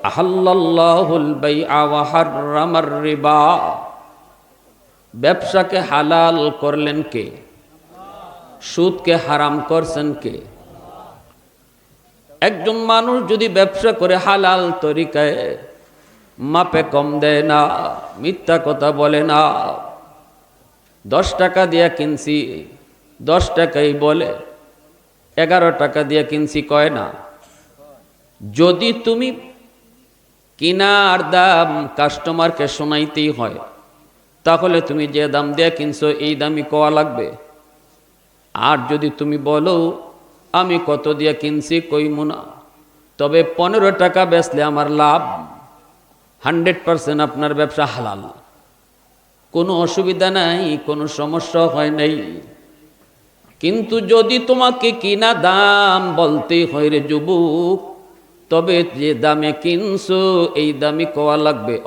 আহাল্লাল্লাহুল বাইআ ওয়া হাররামার রিবা, ব্যবসাকে হালাল করলেন কে? সুদকে হারাম করছেন কে? একজন মানুষ যদি ব্যবসা করে হালাল তরিকায়, মাপে কম দেয় না, মিথ্যা কথা বলে না, 10 টাকা দিয়ে কিনছি 10 টাকাই বলে, 11 টাকা দিয়ে কিনছি কয় না। যদি তুমি কিনার দাম কাস্টমারকে শোনাইতেই হয়, তাহলে তুমি যে দাম দিয়ে কিনছো এই দামই কোয়া লাগবে। আর যদি তুমি বলো আমি কত দিয়ে কিনছি কইমু না, তবে 15 টাকা বেচলে আমার লাভ, 100% আপনার ব্যবসা হালাল, কোনো অসুবিধা নাই, কোনো সমস্যা হয় নাই। কিন্তু যদি তোমাকে কিনা দাম বলতেই হয় রে যুবক, তবে যে দামে কিনছো এই দামই কোয়া লাগবে।